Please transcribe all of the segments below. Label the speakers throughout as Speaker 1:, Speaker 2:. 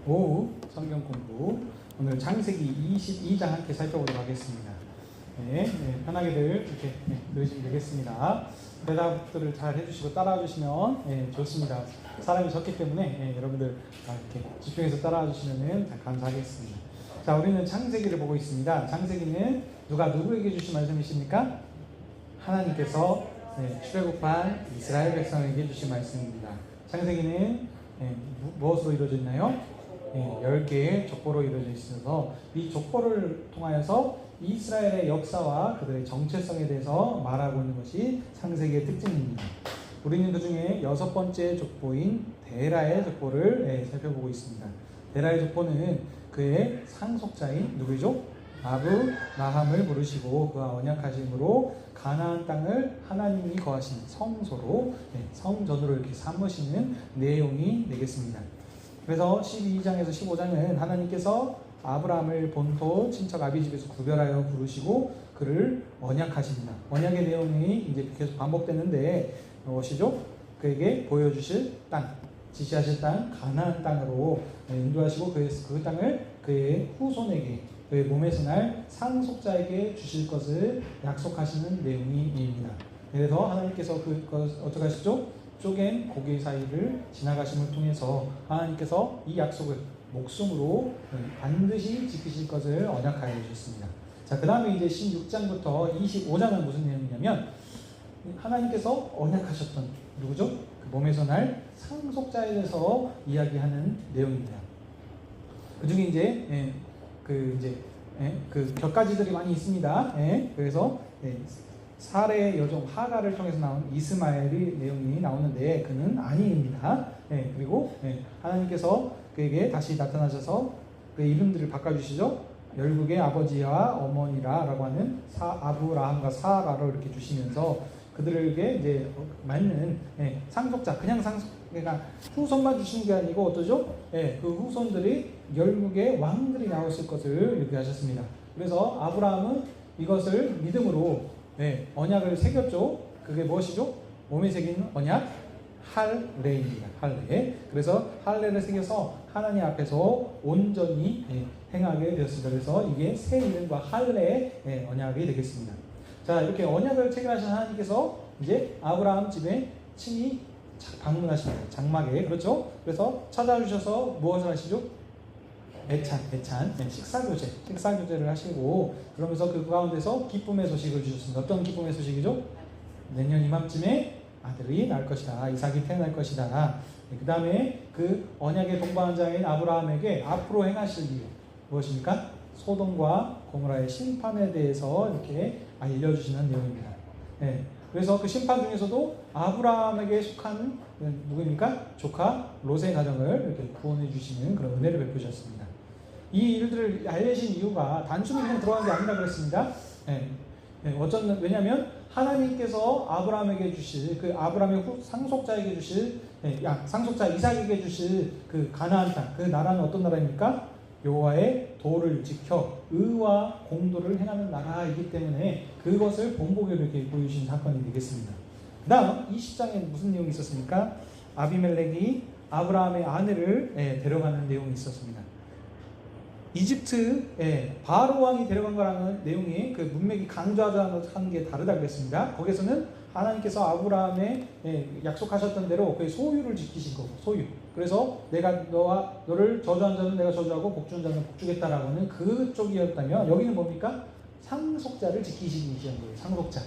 Speaker 1: 오후 성경 공부, 오늘 창세기 22장 함께 살펴보도록 하겠습니다. 편하게들 이렇게 들으시면 되겠습니다. 대답들을 잘 해주시고 따라와 주시면 좋습니다. 사람이 적기 때문에 여러분들 이렇게 집중해서 따라와 주시면 감사하겠습니다. 자, 우리는 창세기를 보고 있습니다. 창세기는 누가 누구에게 주신 말씀이십니까? 하나님께서 출애굽한 이스라엘 백성에게 주신 말씀입니다. 창세기는 무엇으로 이루어져 있나요? 10개의 족보로 이루어져 있어서 이 족보를 통하여서 이스라엘의 역사와 그들의 정체성에 대해서 말하고 있는 것이 창세기의 특징입니다. 우리는 그 중에 6번째 족보인 데라의 족보를 살펴보고 있습니다. 데라의 족보는 그의 상속자인 누구죠? 아브라함을 부르시고 그와 언약하심으로 가나안 땅을 하나님이 거하신 성소로 성전으로 이렇게 삼으시는 내용이 되겠습니다. 그래서 12장에서 15장은 하나님께서 아브라함을 본토 친척 아비집에서 구별하여 부르시고 그를 언약하십니다. 언약의 내용이 이제 계속 반복되는데 무엇이죠? 그에게 보여주실 땅, 지시하실 땅, 가나안 땅으로 인도하시고 그 땅을 그의 후손에게, 그의 몸에서 날 상속자에게 주실 것을 약속하시는 내용입니다. 그래서 하나님께서 그것 어떻게 하시죠? 쪼갠 고개 사이를 지나가심을 통해서 하나님께서 이 약속을 목숨으로 반드시 지키실 것을 언약하여 주셨습니다. 자, 그 다음에 이제 16장부터 25장은 무슨 내용이냐면 하나님께서 언약하셨던 누구죠? 그 몸에서 날 상속자에 대해서 이야기하는 내용입니다. 그 중에 이제 그 격가지들이 많이 있습니다. 그래서 사례의 여종 하가를 통해서 나온 이스마엘의 내용이 나오는데 그는 아니입니다. 그리고 하나님께서 그에게 다시 나타나셔서 그 이름들을 바꿔주시죠. 열국의 아버지와 어머니라라고 하는 아브라함과 사라로 이렇게 주시면서 그들에게 이제 맞는 상속자, 그냥 그러니까 후손만 주시는 게 아니고 어떠죠? 그 후손들이 열국의 왕들이 나오실 것을 이렇게 하셨습니다. 그래서 아브라함은 이것을 믿음으로 언약을 새겼죠. 그게 무엇이죠? 몸에 새긴 언약 할례입니다. 할례. 그래서 할례를 새겨서 하나님 앞에서 온전히 행하게 되었습니다. 그래서 이게 새 이름과 할례의 언약이 되겠습니다. 자, 이렇게 언약을 체결하신 하나님께서 이제 아브라함 집에 친히 방문하십니다. 장막에. 그렇죠? 그래서 찾아주셔서 무엇을 하시죠? 애찬, 식사교제를 하시고 그러면서 그 가운데서 기쁨의 소식을 주셨습니다. 어떤 기쁨의 소식이죠? 내년 이맘쯤에 아들이 날 것이다. 이삭이 태어날 것이다. 그 다음에 그 언약의 동반한 자인 아브라함에게 앞으로 행하실 일 무엇입니까? 소돔과 고모라의 심판에 대해서 이렇게 알려주시는 내용입니다. 그래서 그 심판 중에서도 아브라함에게 속한 누구입니까? 조카 롯의 가정을 이렇게 구원해 주시는 그런 은혜를 베푸셨습니다. 이 일들을 알려신 이유가 단순히 그냥 들어간 게 아니라 그랬습니다. 왜냐하면 하나님께서 아브라함에게 주실 그 아브라함의 상속자에게 주실 상속자 이삭에게 주실 그 가나안 땅, 그 나라는 어떤 나라입니까? 여호와의 도를 지켜 의와 공도를 행하는 나라이기 때문에 그것을 본보기로 이렇게 보여주신 사건이 되겠습니다. 그 다음 20장에 무슨 내용이 있었습니까? 아비멜렉이 아브라함의 아내를 데려가는 내용이 있었습니다. 이집트 바로 왕이 데려간 거라는 내용이 그 문맥이 강조하는 게 다르다 그랬습니다. 거기서는 하나님께서 아브라함에 약속하셨던 대로 그의 소유를 지키신 거고, 소유. 그래서 내가 너를 저주한 자는 내가 저주하고 복주한 자는 복주겠다라고 하는 그쪽이었다면 여기는 뭡니까? 상속자를 지키시는 거예요. 상속자.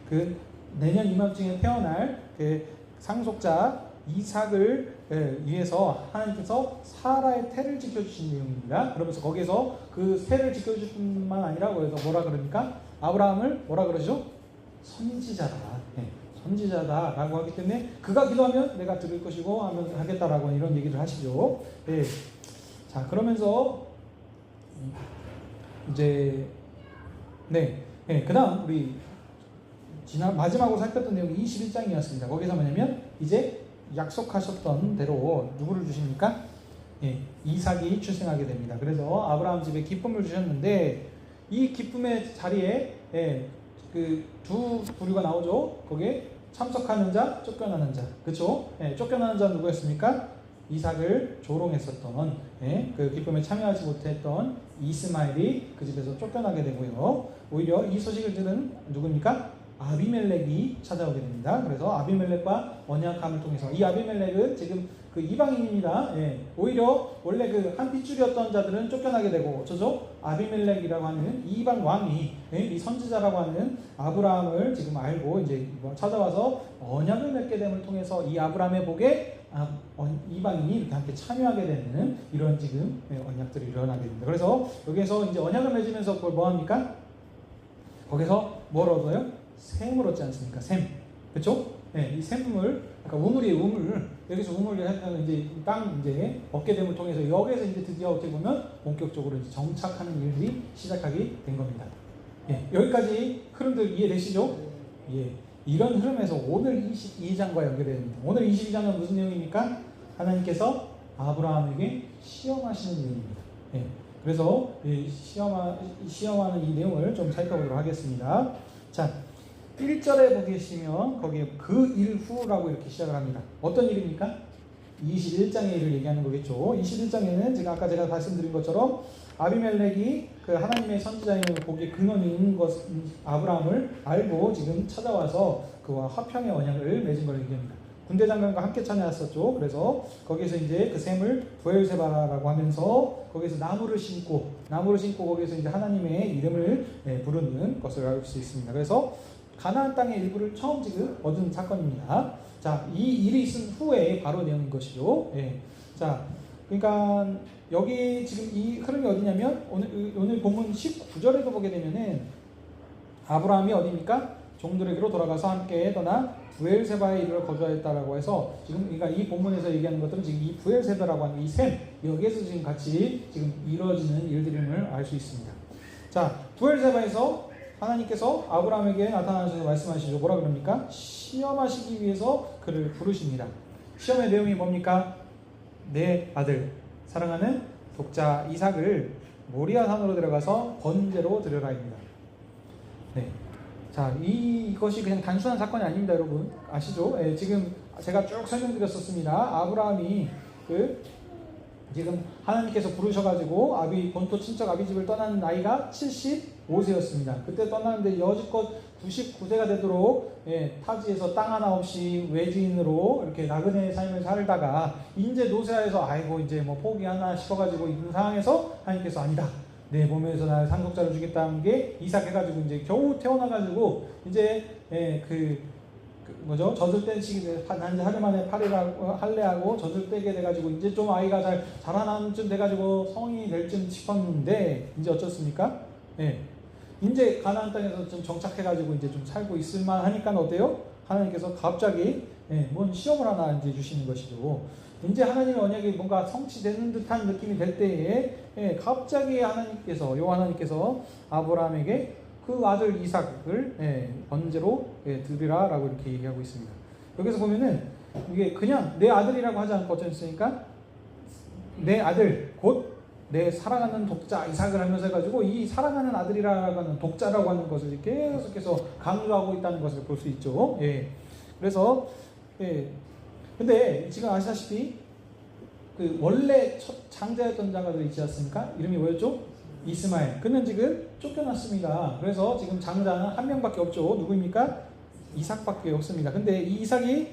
Speaker 1: 그 내년 이맘쯤에 태어날 그 상속자 이삭을 위해서 하나님께서 사라의 태를 지켜주신 내용입니다. 그러면서 거기에서 그 태를 지켜줄 뿐만 아니라 그래서 뭐라 그러니까 아브라함을 뭐라 그러죠? 선지자다. 선지자다라고 하기 때문에 그가 기도하면 내가 들을 것이고 하겠다라고 이런 얘기를 하시죠. 자, 그러면서 이제 그 다음 우리 마지막으로 살폈던 내용이 21장이었습니다. 거기서 뭐냐면 이제 약속하셨던 대로 누구를 주십니까? 이삭이 출생하게 됩니다. 그래서 아브라함 집에 기쁨을 주셨는데 이 기쁨의 자리에 그 두 부류가 나오죠. 거기에 참석하는 자, 쫓겨나는 자. 그렇죠? 쫓겨나는 자 누구였습니까? 이삭을 조롱했었던 그 기쁨에 참여하지 못했던 이스마엘이 그 집에서 쫓겨나게 되고요. 오히려 이 소식을 들은 누굽니까? 아비멜렉이 찾아오게 됩니다. 그래서 아비멜렉과 언약함을 통해서 이 아비멜렉은 지금 그 이방인입니다. 오히려 원래 그 한 핏줄이었던 자들은 쫓겨나게 되고 어쩌죠? 아비멜렉이라고 하는 이방 왕이 이 선지자라고 하는 아브라함을 지금 알고 이제 찾아와서 언약을 맺게 됨을 통해서 이 아브라함의 복에 이방인이 이렇게 함께 참여하게 되는 이런 지금 언약들이 일어나게 됩니다. 그래서 여기에서 이제 언약을 맺으면서 그걸 뭐 합니까? 거기서 뭘 얻어요? 셈을 얻지 않습니까? 셈. 그렇죠? 이 셈을 그러니까 우물이에요, 우물. 여기서 우물을 하면 이제 땅 이제 얻게 됨을 통해서 여기에서 이제 드디어 어떻게 보면 본격적으로 이제 정착하는 일들이 시작하게 된 겁니다. 여기까지 흐름들 이해되시죠? 이런 흐름에서 오늘 22장과 연결됩니다. 오늘 22장은 무슨 내용입니까? 하나님께서 아브라함에게 시험하시는 내용입니다. 그래서 시험하는 이 내용을 좀 살펴보도록 하겠습니다. 자, 1절에 보시면 거기에 그 일 후라고 이렇게 시작을 합니다. 어떤 일입니까? 21장의 일을 얘기하는 거겠죠. 21장에는 제가 말씀드린 것처럼 아비멜렉이 그 하나님의 선지자임을 거기에 근원이 있는 것 아브라함을 알고 지금 찾아와서 그와 화평의 언약을 맺은 걸 얘기합니다. 군대 장관과 함께 찾아왔었죠. 그래서 거기서 이제 그 셈을 부엘세바라고 하면서 거기서 나무를 심고 거기서 이제 하나님의 이름을 부르는 것을 알 수 있습니다. 그래서 가나안 땅의 일부를 처음 지금 얻은 사건입니다. 자, 이 일이 있은 후에 바로 내용인 것이죠. 자, 그러니까 여기 지금 이 흐름이 어디냐면 오늘 본문 19절에도 보게 되면은 아브라함이 어디입니까? 종들에게로 돌아가서 함께 떠나 부엘세바에 이르러 거주하였다라고 해서 지금 그러니까 이 본문에서 얘기하는 것들은 지금 이 부엘세바라고 하는 이 셈 여기에서 지금 같이 지금 이루어지는 일들임을 알 수 있습니다. 자, 부엘세바에서 하나님께서 아브라함에게 나타나셔서 말씀하시죠. 뭐라 그럽니까? 시험하시기 위해서 그를 부르십니다. 시험의 내용이 뭡니까? 내 아들 사랑하는 독자 이삭을 모리아 산으로 들어가서 번제로 드려라입니다. 자, 이것이 그냥 단순한 사건이 아닙니다, 여러분. 아시죠? 지금 제가 쭉 설명드렸었습니다. 아브라함이 지금 하나님께서 부르셔가지고 본토 친척 아비 집을 떠나는 나이가 75세였습니다. 그때 떠나는데 여지껏 99세가 되도록 타지에서 땅 하나 없이 외지인으로 이렇게 나그네의 삶을 살다가 이제 노쇠하여서 아이고 이제 뭐 포기하나 싶어가지고 있는 상황에서 하나님께서 아니다. 내 몸에서 날 상속자를 주겠다는 게 이삭 해가지고 이제 겨우 태어나가지고 이제 젖을 때 시기 한 하루 만에 할례하고 젖을 떼게 돼가지고 이제 좀 아이가 잘 자라나는 쯤 돼가지고 성인이 될 쯤 싶었는데 이제 어쩌습니까? 이제 가나안 땅에서 좀 정착해가지고 이제 좀 살고 있을만 하니까 어때요? 하나님께서 갑자기 뭔 시험을 하나 이제 주시는 것이죠. 이제 하나님의 언약이 뭔가 성취되는 듯한 느낌이 될 때에 갑자기 하나님께서 아브라함에게 그 아들 이삭을 번제로 드리라라고 이렇게 얘기하고 있습니다. 여기서 보면은 이게 그냥 내 아들이라고 하지 않고 어쩌니까 내 아들 곧 내 사랑하는 독자 이삭을 하면서 해가지고 이 사랑하는 아들이라고 하는 독자라고 하는 것을 계속해서 강조하고 있다는 것을 볼 수 있죠. 그래서 근데 지금 아시다시피 그 원래 첫 장자였던 자가 있지 않습니까? 이름이 뭐였죠? 이스마엘. 그는 지금 쫓겨났습니다. 그래서 지금 장자는 한 명밖에 없죠. 누구입니까? 이삭밖에 없습니다. 근데 이 이삭이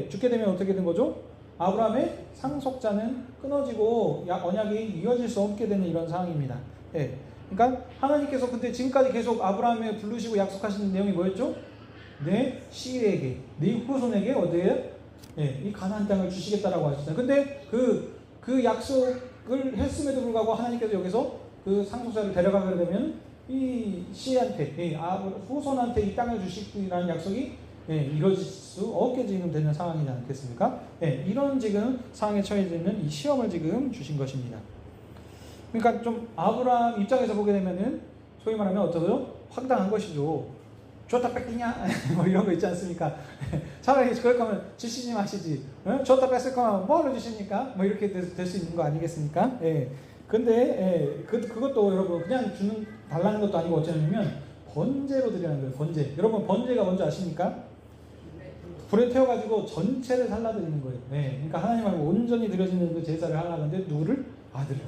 Speaker 1: 죽게 되면 어떻게 된 거죠? 아브라함의 상속자는 끊어지고 언약이 이어질 수 없게 되는 이런 상황입니다. 그러니까 하나님께서 근데 지금까지 계속 아브라함을 부르시고 약속하시는 내용이 뭐였죠? 내 시일에게, 네 후손에게 어디에? 이 가나안 땅을 주시겠다라고 하셨잖아요. 근데 그 약속을 했음에도 불구하고 하나님께서 여기서 그 상속자를 데려가게 되면 이 씨한테, 후손한테 이 땅을 주시라는 약속이 이루어질 수 없게 지금 되는 상황이지 않겠습니까? 이런 지금 상황에 처해져 있는 이 시험을 지금 주신 것입니다. 그러니까 좀 아브라함 입장에서 보게 되면은 소위 말하면 어떠죠? 황당한 것이죠. 줬다 뺏기냐? 뭐 이런 거 있지 않습니까? 차라리 그럴 거면 주시지 마시지. 줬다 뺏을 거면 뭐하러 주십니까? 뭐 이렇게 될 수 있는 거 아니겠습니까? 근데 그것도 여러분 그냥 달라는 것도 아니고 어쩌냐면 번제로 드리는 거예요. 번제. 여러분 번제가 뭔지 아십니까? 불에 태워가지고 전체를 살라드리는 거예요. 네. 그러니까 하나님 앞에 온전히 드려지는 그 제사를 하려는데 누구를? 아들을.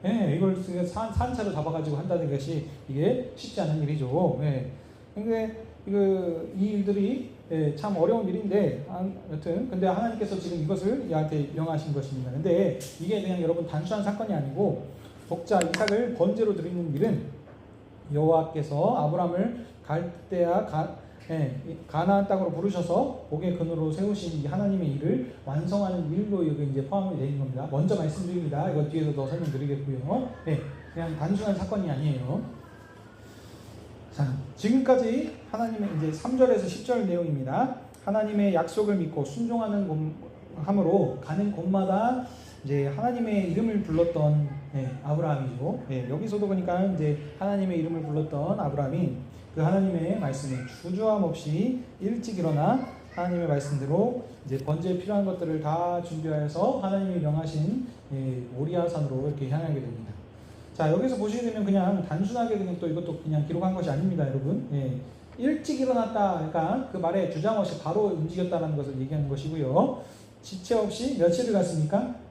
Speaker 1: 네. 이걸 산차로 잡아가지고 한다는 것이 이게 쉽지 않은 일이죠. 네. 근데 이 일들이 참 어려운 일인데 여튼 근데 하나님께서 지금 이것을 얘한테 명하신 것입니다. 근데 이게 그냥 여러분 단순한 사건이 아니고 독자 이삭을 번제로 드리는 일은 여호와께서 아브라함을 갈대아 가나안 땅으로 부르셔서 복의 근으로 세우신 이 하나님의 일을 완성하는 일로 여기 이제 포함이 되는 겁니다. 먼저 말씀드립니다. 이거 뒤에서 더 설명드리겠고요. 네, 그냥 단순한 사건이 아니에요. 자, 지금까지 하나님의 이제 3절에서 10절 내용입니다. 하나님의 약속을 믿고 순종하는 함으로 가는 곳마다 이제 하나님의 이름을 불렀던 아브라함이죠. 여기서도 보니까 이제 하나님의 이름을 불렀던 아브라함이 그 하나님의 말씀에 주저함 없이 일찍 일어나 하나님의 말씀대로 이제 번제에 필요한 것들을 다 준비하여서 하나님이 명하신 모리아 산으로 이렇게 향하게 됩니다. 자, 여기서 보시게 되면 그냥 단순하게 그냥 또 이것도 그냥 기록한 것이 아닙니다, 여러분. 일찍 일어났다, 그러니까 그 말에 주장 없이 바로 움직였다는 것을 얘기하는 것이고요. 지체 없이 며칠을 갔습니까?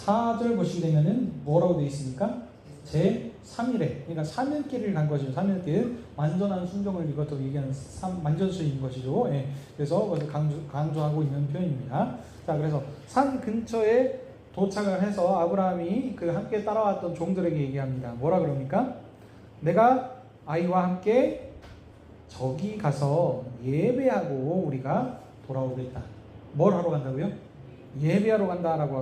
Speaker 1: 4절 보시게 되면은 뭐라고 되어 있습니까? 제 3일에, 그러니까 3일길을 간 것이죠. 3일길 완전한 순종을 이것도 얘기하는 만전수인 것이죠. 그래서 그것을 강조하고 있는 표현입니다. 자, 그래서 산 근처에 도착을 해서 아브라함이 그 함께 따라왔던 종들에게 얘기합니다. 뭐라 그럽니까? 내가 아이와 함께 저기 가서 예배하고 우리가 돌아오겠다. 뭘 하러 간다고요? 예배하러 간다라고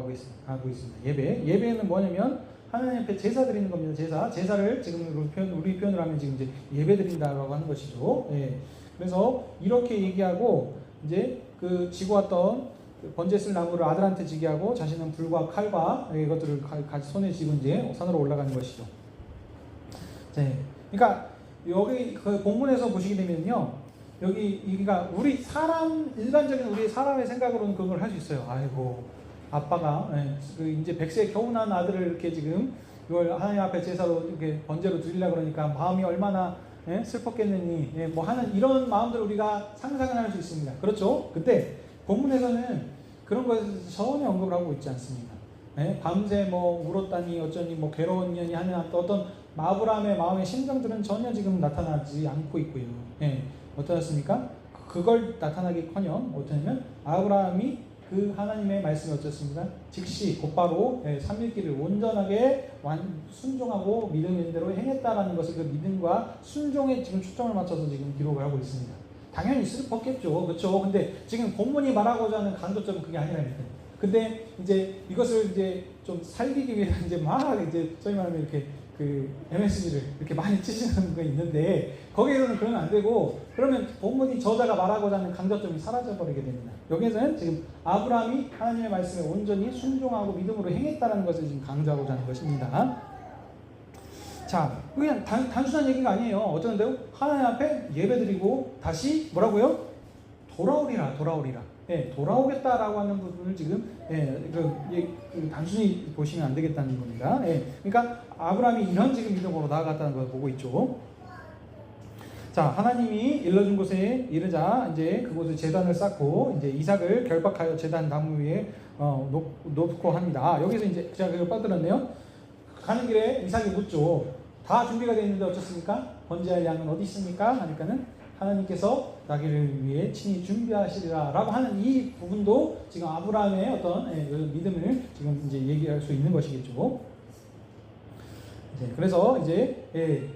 Speaker 1: 하고 있습니다. 예배는 뭐냐면 하나님 앞에 제사 드리는 겁니다. 제사를 지금 우리 표현을 하면 지금 이제 예배 드린다라고 하는 것이죠. 그래서 이렇게 얘기하고 이제 그 지고 왔던 번제 쓸 나무를 아들한테 지게 하고 자신은 불과 칼과 이것들을 같이 손에 쥐고 이제 산으로 올라가는 것이죠. 그러니까 여기 그 본문에서 보시게 되면요. 여기가 일반적인 우리 사람의 생각으로는 그걸 할 수 있어요. 아이고, 아빠가 이제 100세 겨우 난 아들을 이렇게 지금 이걸 하나님 앞에 제사로 이렇게 번제로 드리려고 그러니까 마음이 얼마나 슬펐겠느니 뭐 하는 이런 마음들 우리가 상상을 할 수 있습니다. 그렇죠? 근데 본문에서는 그런 것에 전혀 언급을 하고 있지 않습니다. 밤새 뭐 울었다니 어쩌니 뭐 괴로운 년이 하는 어떤 아브라함의 마음의 심정들은 전혀 지금 나타나지 않고 있고요. 어떠셨습니까? 그걸 나타나기커녕 어떠냐면 아브라함이 그 하나님의 말씀이 어떻습니까? 즉시 곧바로 3일길을 온전하게 순종하고 믿음인 대로 행했다라는 것을 그 믿음과 순종에 지금 초점을 맞춰서 지금 기록을 하고 있습니다. 당연히 슬펐겠죠. 그렇죠? 근데 지금 본문이 말하고자 하는 강조점은 그게 아니라니까요. 근데 이제 이것을 이제 좀 살리기 위해 이제 막 이제 소위 말하면 이렇게 그 MSG를 이렇게 많이 치시는 거 있는데 거기에서는 그러면 안 되고 그러면 본문이 저자가 말하고자 하는 강조점이 사라져버리게 됩니다. 여기에서는 지금 아브라함이 하나님의 말씀에 온전히 순종하고 믿음으로 행했다는 것을 지금 강조하고자 하는 것입니다. 자, 그냥 단순한 얘기가 아니에요. 어쩌는데요? 하나님 앞에 예배드리고 다시 뭐라고요? 돌아오리라. 돌아오겠다라고 하는 부분을 지금 단순히 보시면 안 되겠다는 겁니다. 그러니까 아브라함이 이런 지금 믿음으로 나아갔다는 걸 보고 있죠. 자, 하나님이 일러준 곳에 이르자 이제 그곳에 제단을 쌓고 이제 이삭을 결박하여 제단 나무 위에 놓고 합니다. 여기서 이제 제가 그걸 빠뜨렸네요. 가는 길에 이삭이 묻죠. 다 준비가 되어 있는데 어쩌습니까? 번제할 양은 어디 있습니까? 하니까는 하나님께서 나귀를 위해 친히 준비하시리라 라고 하는 이 부분도 지금 아브라함의 어떤 믿음을 지금 이제 얘기할 수 있는 것이겠죠. 그래서 이제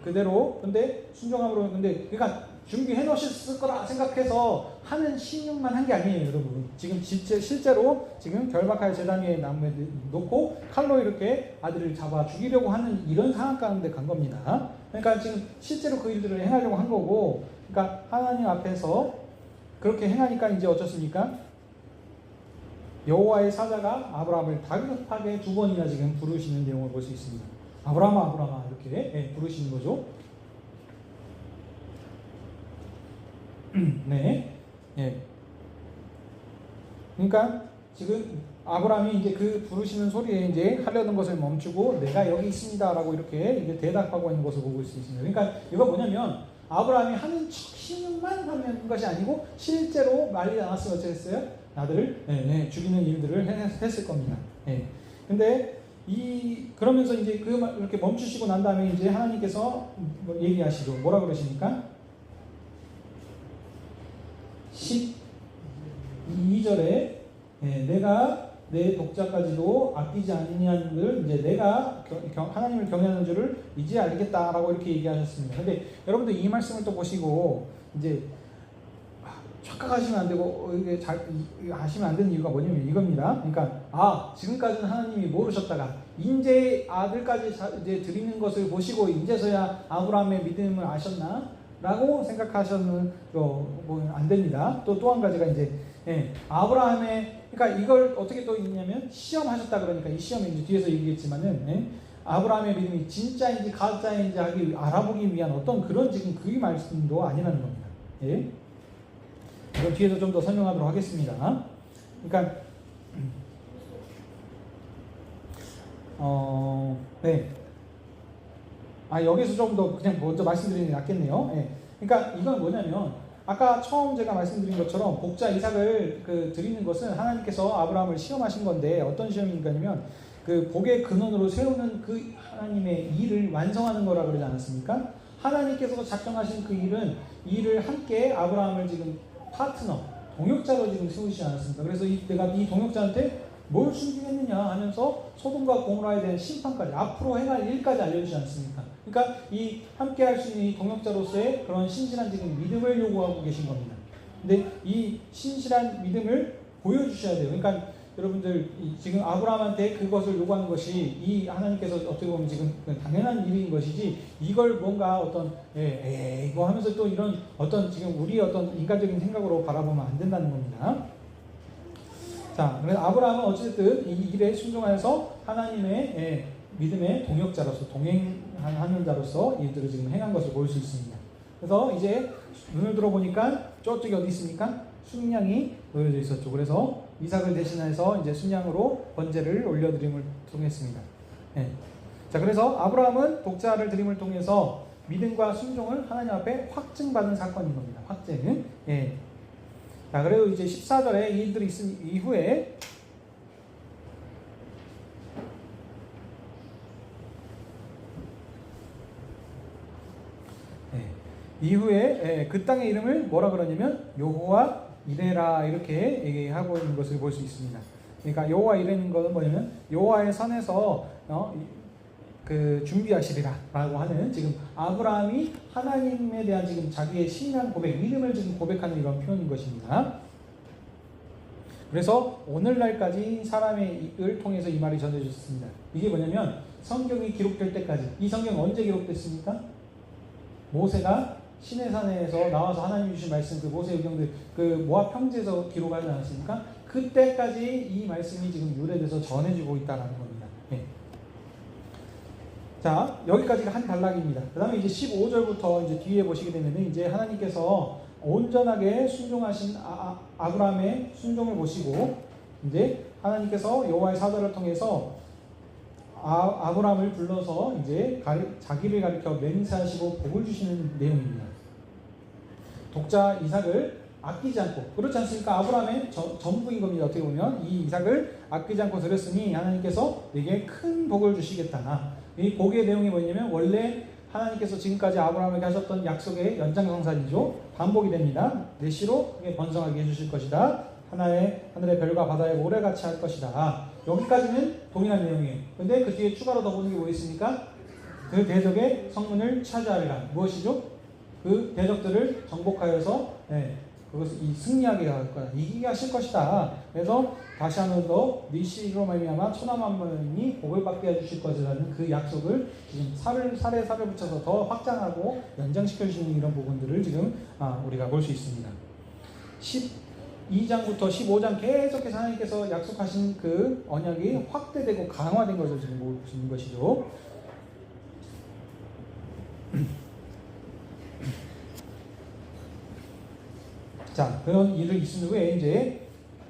Speaker 1: 그대로 근데 순종함으로 근데 그러니까 준비해 놓으셨을 거라 생각해서 하는 신용만 한 게 아니에요, 여러분. 지금 실제로 지금 결박하여 제단 위에 나무에 놓고 칼로 이렇게 아들을 잡아 죽이려고 하는 이런 상황 가운데 간 겁니다. 그러니까 지금 실제로 그 일들을 행하려고 한 거고, 그러니까 하나님 앞에서 그렇게 행하니까 이제 어쩌습니까? 여호와의 사자가 아브라함을 다급하게 2번이나 지금 부르시는 내용을 볼 수 있습니다. 아브라함아 이렇게 부르시는 거죠. 네. 그러니까 지금 아브라함이 이제 그 부르시는 소리에 이제 하려는 것을 멈추고 내가 여기 있습니다라고 이렇게 이제 대답하고 있는 것을 볼 수 있습니다. 그러니까 이거 뭐냐면 아브라함이 하는 척만 하는 것이 아니고 실제로 말리지 않았으면 어쩌겠어요? 나들을 죽이는 일들을 했을 겁니다. 근데 그러면서 이제 이렇게 멈추시고 난 다음에 이제 하나님께서 뭐 얘기하시죠. 뭐라 그러십니까? 12절에 내가 내 독자까지도 아끼지 아니하는 걸 이제 내가 하나님을 경외하는 줄을 이제 알겠다라고 이렇게 얘기하셨습니다. 근데 여러분들 이 말씀을 또 보시고 이제 착각하시면 안 되고 이게 하시면 안 되는 이유가 뭐냐면 이겁니다. 그러니까 지금까지는 하나님이 모르셨다가 인제 아들까지 이제 드리는 것을 보시고 인제서야 아브라함의 믿음을 아셨나라고 생각하셔는 안 됩니다. 또 한 가지가 이제 아브라함의 그러니까 이걸 어떻게 또 있냐면 시험하셨다 그러니까 이 시험이 이제 뒤에서 얘기했지만은 아브라함의 믿음이 진짜인지 가짜인지 알아보기 위한 어떤 그런 지금 그 말씀도 아니라는 겁니다. 이건 뒤에서 좀 더 설명하도록 하겠습니다. 그러니까 여기서 좀 더 그냥 먼저 말씀드리는 게 낫겠네요. 그러니까 이건 뭐냐면 아까 처음 제가 말씀드린 것처럼 복자 이삭을 드리는 것은 하나님께서 아브라함을 시험하신 건데 어떤 시험인가냐면 그 복의 근원으로 세우는 그 하나님의 일을 완성하는 거라 그러지 않았습니까? 하나님께서 작정하신 그 일을 함께 아브라함을 지금 파트너, 동역자로 지금 세우시지 않았습니까? 그래서 내가 이 동역자한테 뭘 준비했느냐 하면서 소돔과 고모라에 대한 심판까지 앞으로 행할 일까지 알려주지 않습니까? 그러니까 이 함께 할 수 있는 이 동역자로서의 그런 신실한 지금 믿음을 요구하고 계신 겁니다. 근데 이 신실한 믿음을 보여주셔야 돼요. 그러니까 여러분들 지금 아브라함한테 그것을 요구하는 것이 이 하나님께서 어떻게 보면 지금 당연한 일인 것이지 이걸 뭔가 어떤 이거 하면서 또 이런 어떤 지금 우리 어떤 인간적인 생각으로 바라보면 안 된다는 겁니다. 자, 그래서 아브라함은 어쨌든 이 일에 순종하여서 하나님의 믿음의 동역자로서 동행하는 자로서 일들을 지금 행한 것을 볼 수 있습니다. 그래서 이제 눈을 들어보니까 저쪽에 어디 있습니까? 순양이 놓여져 있었죠. 그래서 이삭을 대신해서 이제 순양으로 번제를 올려드림을 통했습니다. 자, 그래서 아브라함은 독자를 드림을 통해서 믿음과 순종을 하나님 앞에 확증받은 사건인 겁니다. 확증. 자, 그래도 이제 14절에 이 일들이 있은 이후에 그 땅의 이름을 뭐라 그러냐면 여호와 이레라 이렇게 얘기하고 있는 것을 볼 수 있습니다. 그러니까 여호와 이레는 것은 뭐냐면 여호와의 선에서 준비하시리라라고 하는 지금 아브라함이 하나님에 대한 지금 자기의 신앙 고백, 믿음을 지금 고백하는 이런 표현인 것입니다. 그래서 오늘날까지 사람의 입을 통해서 이 말이 전해졌습니다. 이게 뭐냐면 성경이 기록될 때까지. 이 성경은 언제 기록됐습니까? 모세가 시내산에서 나와서 하나님 주신 말씀, 그 모세 의경들, 그 모압 평지에서 기록하지 않았습니까? 그때까지 이 말씀이 지금 유래돼서 전해지고 있다는 겁니다. 자, 여기까지가 한 단락입니다. 그 다음에 이제 15절부터 이제 뒤에 보시게 되면 이제 하나님께서 온전하게 순종하신 아브라함의 순종을 보시고 이제 하나님께서 여호와의 사자를 통해서 아브라함을 불러서 이제 자기를 가리켜 맹세하시고 복을 주시는 내용입니다. 독자 이삭을 아끼지 않고, 그렇지 않습니까? 아브라함의 전부인 겁니다. 어떻게 보면 이 이삭을 아끼지 않고 드렸으니 하나님께서 내게 큰 복을 주시겠다. 이 복의 내용이 뭐냐면 원래 하나님께서 지금까지 아브라함에게 하셨던 약속의 연장성산이죠. 반복이 됩니다. 내 씨로 번성하게 해주실 것이다. 하늘의 별과 바다의 모래같이 할 것이다. 여기까지는 동일한 내용이에요. 근데 그 뒤에 추가로 더 보는 게 뭐 있습니까? 그 대적의 성문을 차지하리라. 무엇이죠? 그 대적들을 정복하여서 그것을 승리하게 할 거야. 이기게 하실 것이다. 그래서 다시 한번 더 네 씨로 말미암아 천하만 명이 복을 받게 해주실 것이라는 그 약속을 지금 살에 붙여서 더 확장하고 연장시켜 주시는 이런 부분들을 지금 우리가 볼 수 있습니다. 12장부터 15장 계속해서 하나님께서 약속하신 그 언약이 확대되고 강화된 것을 지금 볼 수 있는 것이죠. 자, 그런 일을 있은 후에 이제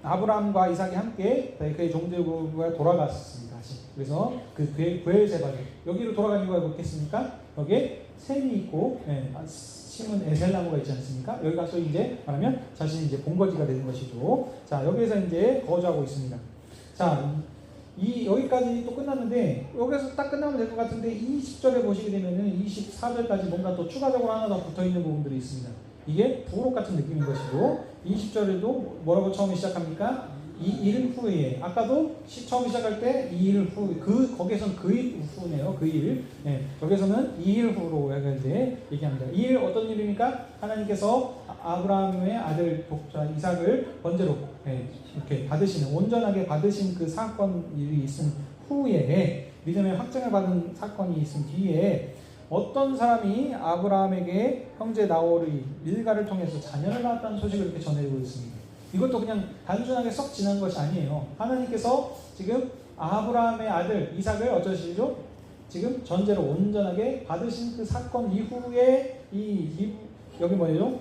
Speaker 1: 아브라함과 이삭이 함께 그의 종들과 돌아갔습니다. 다시. 그래서 그 브엘세바를 여기로 돌아간 이유가 뭐겠습니까? 여기에 샘이 있고 심은 에셀나무가 있지 않습니까? 여기 가서 이제 말하면 자신이 이제 본거지가 되는 것이죠. 자, 여기에서 이제 거주하고 있습니다. 자, 여기까지 또 끝났는데 여기서 딱 끝나면 될 것 같은데 20절에 보시게 되면은 24절까지 뭔가 또 추가적으로 하나 더 붙어 있는 부분들이 있습니다. 이게 부록 같은 느낌인 것이고 20절에도 뭐라고 처음에 시작합니까? 이 일 후에 아까도 처음 시작할 때 이 일 후 거기에서는 그 일 후네요. 그 일. 여기서는 이 일 후로 이제 얘기합니다. 이 일 어떤 일입니까? 하나님께서 아브라함의 아들 독자 이삭을 번제로 이렇게 받으시는 온전하게 받으신 그 사건 일이 있은 후에 믿음의 확증을 받은 사건이 있은 뒤에 어떤 사람이 아브라함에게 형제 나홀이 밀가를 통해서 자녀를 낳았다는 소식을 이렇게 전해주고 있습니다. 이것도 그냥 단순하게 썩 지난 것이 아니에요. 하나님께서 지금 아브라함의 아들 이삭을 어쩌시죠? 지금 전제로 온전하게 받으신 그 사건 이후에 여기 뭐예요?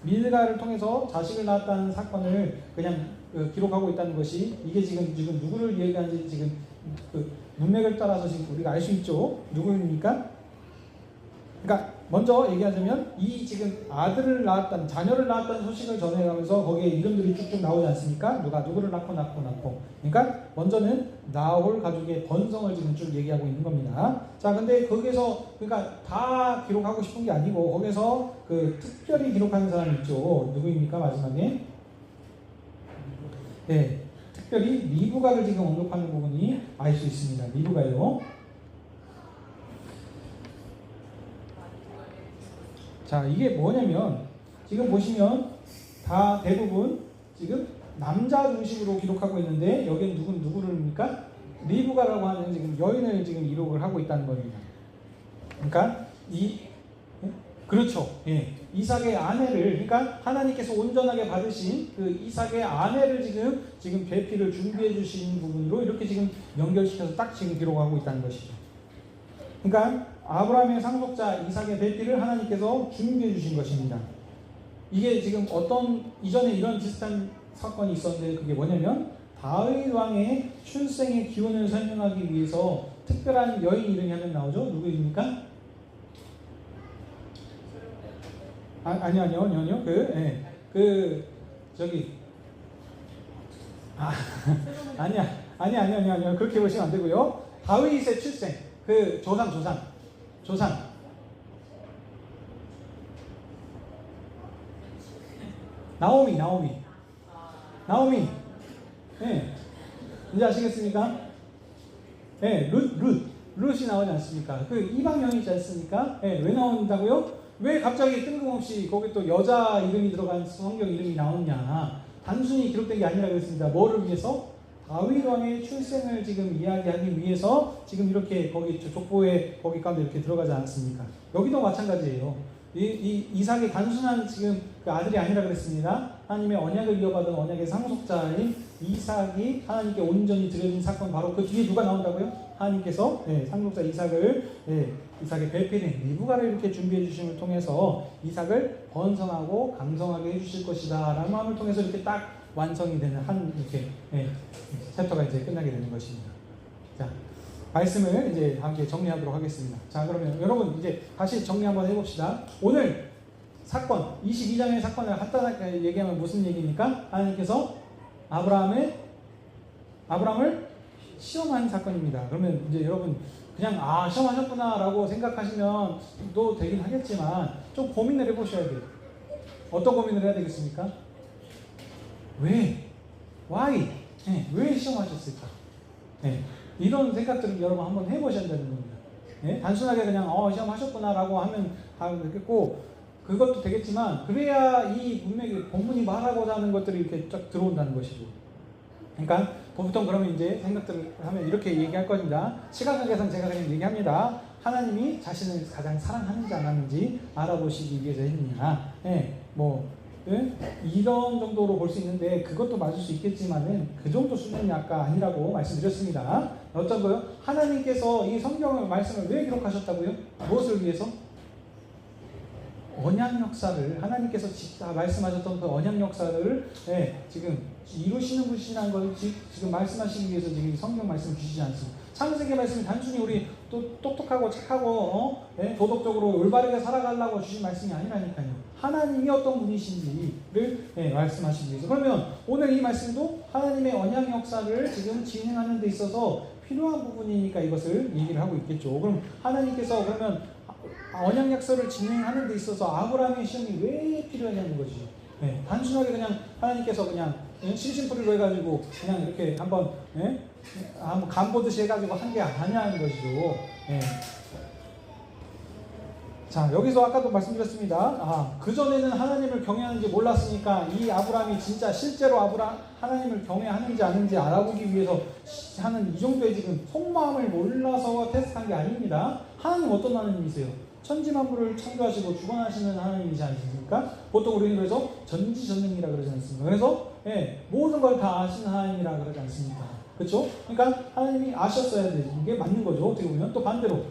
Speaker 1: 밀가를 통해서 자식을 낳았다는 사건을 그냥 기록하고 있다는 것이 이게 지금 누구를 얘기하는지 지금 그 문맥을 따라서 지금 우리가 알 수 있죠. 누구입니까? 그러니까 먼저 얘기하자면 이 지금 아들을 낳았다는 자녀를 낳았다는 소식을 전해가면서 거기에 이름들이 쭉쭉 나오지 않습니까? 누가 누구를 낳고. 그러니까 먼저는 나홀 가족의 번성을 지금 쭉 얘기하고 있는 겁니다. 자, 근데 거기서 그러니까 다 기록하고 싶은 게 아니고 거기서 그 특별히 기록하는 사람이 있죠. 누구입니까? 마지막에 특별히 리브가를 지금 언급하는 부분이 알 수 있습니다. 리브가요. 자, 이게 뭐냐면 지금 보시면 다 대부분 지금 남자 중심으로 기록하고 있는데 여기는 누구를입니까? 리브가라고 하는 지금 여인을 지금 기록을 하고 있다는 겁니다. 그러니까 그렇죠. 이삭의 아내를 그러니까 하나님께서 온전하게 받으신 그 이삭의 아내를 지금 배필을 준비해 주신 부분으로 이렇게 지금 연결시켜서 딱 지금 기록하고 있다는 것이죠. 그러니까 아브라함의 상속자 이삭의 배필을 하나님께서 준비해 주신 것입니다. 이게 지금 이전에 이런 비슷한 사건이 있었는데 그게 뭐냐면 다윗 왕의 출생의 기원을 설명하기 위해서 특별한 여인 이름이 한 명 나오죠. 누구입니까? 아니요. 아니야. 그렇게 보시면 안 되고요. 다윗의 출생, 그 조상. 나오미. 이제 아시겠습니까? 룻이 나오지 않습니까? 그 이방인이지 않습니까? 왜 나온다고요? 왜 갑자기 뜬금없이 거기 또 여자 이름이 들어간 성경 이름이 나오냐? 단순히 기록된 게 아니라 그랬습니다. 뭐를 위해서? 다윗 왕의 출생을 지금 이야기하기 위해서 지금 이렇게 거기 족보에 거기 가운데 이렇게 들어가지 않았습니까? 여기도 마찬가지예요. 이삭이 단순한 지금 그 아들이 아니라 그랬습니다. 하나님의 언약을 이어받은 언약의 상속자인 이삭이 하나님께 온전히 드려진 사건 바로 그 뒤에 누가 나온다고요? 하나님께서 상속자 이삭의 배필인 리브가를 이렇게 준비해 주심을 통해서 이삭을 번성하고 강성하게 해주실 것이다 라는 마음을 통해서 이렇게 딱 완성이 되는 이렇게 챕터가 이제 끝나게 되는 것입니다. 자, 말씀을 이제 함께 정리하도록 하겠습니다. 자, 그러면 여러분 이제 다시 정리 한번 해봅시다. 오늘 사건 22장의 사건을 간단하게 얘기하면 무슨 얘기입니까? 하나님께서 아브라함을 시험한 사건입니다. 그러면 이제 여러분 그냥 시험하셨구나 라고 생각하시면 또 되긴 하겠지만 좀 고민을 해보셔야 돼요. 어떤 고민을 해야 되겠습니까? 왜? Why? 왜 시험하셨을까? 이런 생각들을 여러분 한번 해보셔야 되는 겁니다. 단순하게 그냥 시험하셨구나 라고 하면 되겠고 그것도 되겠지만 그래야 이 문맥이 본문이 말하고자 하는 것들이 이렇게 쫙 들어온다는 것이죠. 그러니까 보통 그러면 이제 생각들을 하면 이렇게 얘기할 겁니다. 시간 관계상 제가 그냥 얘기합니다. 하나님이 자신을 가장 사랑하는지 안 하는지 알아보시기 위해서 했느냐. 이런 정도로 볼 수 있는데 그것도 맞을 수 있겠지만은 그 정도 수준이 아까 아니라고 말씀드렸습니다. 어떤 거요? 하나님께서 이 성경의 말씀을 왜 기록하셨다고요? 무엇을 위해서? 언약 역사를 하나님께서 말씀하셨던 그 언약 역사를 지금 이루시는 분이라는 걸 지금 말씀하시기 위해서 지금 성경 말씀 주시지 않습니다. 창세기 말씀이 단순히 우리 또 똑똑하고 착하고 도덕적으로 올바르게 살아가려고 주신 말씀이 아니라니까요. 하나님이 어떤 분이신지를 말씀하시기 위해서. 그러면 오늘 이 말씀도 하나님의 언약 역사를 지금 진행하는 데 있어서 필요한 부분이니까 이것을 얘기를 하고 있겠죠. 그럼 하나님께서 그러면 언약 약속을 진행하는 데 있어서 아브라함의 시험이 왜 필요하냐는 거죠. 단순하게 그냥 하나님께서 그냥 심심풀이로 해가지고 그냥 이렇게 한번 간보듯이 해가지고 한 게 아니라는 것이죠. 자, 여기서 아까도 말씀드렸습니다. 그전에는 하나님을 경외하는지 몰랐으니까 이 아브라함이 진짜 실제로 하나님을 경외하는지 아닌지 알아보기 위해서 하는 이 정도의 지금 속마음을 몰라서 테스트한 게 아닙니다. 하나님 어떤 하나님이세요? 천지만물을 창조하시고 주관하시는 하나님이지 않습니까? 보통 우리는 그래서 전지전능이라 그러지 않습니까? 그래서 모든 걸 다 아시는 하나님이라 그러지 않습니까? 그렇죠? 그러니까 하나님이 아셨어야 되지. 이게 맞는 거죠. 어떻게 보면 또 반대로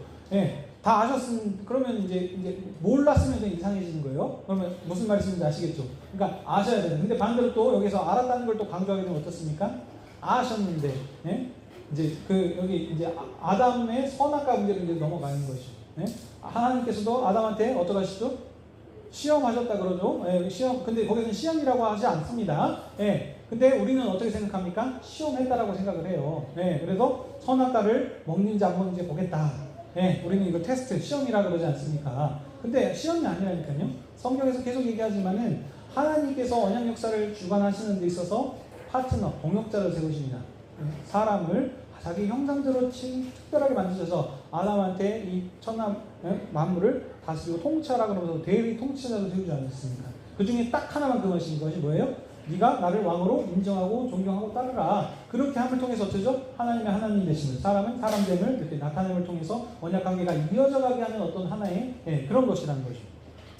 Speaker 1: 다 아셨으면 그러면 이제 몰랐으면 좀 이상해지는 거예요. 그러면 무슨 말씀인지 아시겠죠? 그러니까 아셔야 되는. 근데 반대로 또 여기서 알았다는 걸 또 강조하게 되면 어떻습니까? 아셨는데 이제 여기 이제 아담의 선악과 문제로 이제 넘어가는 것이죠. 하나님께서도 아담한테 어떡하시죠? 시험하셨다 그러죠. 시험. 근데 거기서는 시험이라고 하지 않습니다. 근데 우리는 어떻게 생각합니까? 시험했다라고 생각을 해요. 그래서 선악과를 먹는지 안 먹는지 보겠다. 우리는 이거 테스트, 시험이라 그러지 않습니까? 근데 시험이 아니라니까요. 성경에서 계속 얘기하지만은 하나님께서 언약 역사를 주관하시는 데 있어서 파트너, 동역자를 세우십니다. 사람을 자기 형상대로 특별하게 만드셔서 아담한테 이 천하 만물을 다스리고 통치하라 그러면서 대리 통치자로 세우지 않았습니까? 그 중에 딱 하나만 금하신 것이 뭐예요? 네가 나를 왕으로 인정하고 존경하고 따르라. 그렇게 함을 통해서 어쩌죠? 하나님의 하나님 되심을, 사람은 사람됨을 이렇게 나타냄을 통해서 언약 관계가 이어져 가게 하는 어떤 하나의 그런 것이라는 거죠.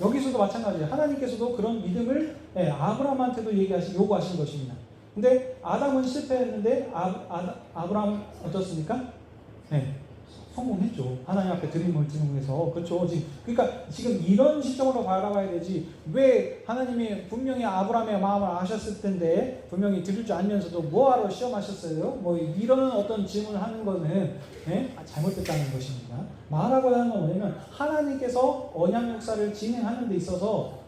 Speaker 1: 여기서도 마찬가지예요. 하나님께서도 그런 믿음을 아브라함한테도 요구하신 것입니다. 근데 아담은 실패했는데 아브라함은 어떻습니까? 성공했죠. 하나님 앞에 드림을 통해서. 그렇죠. 그러니까 지금 이런 시점으로 바라봐야 되지. 왜 하나님이 분명히 아브라함의 마음을 아셨을 텐데 분명히 드릴 줄 알면서도 뭐하러 시험하셨어요? 뭐 이런 어떤 질문을 하는 거는 잘못됐다는 것입니다. 말하고 하는 건 뭐냐면 하나님께서 언약 역사를 진행하는 데 있어서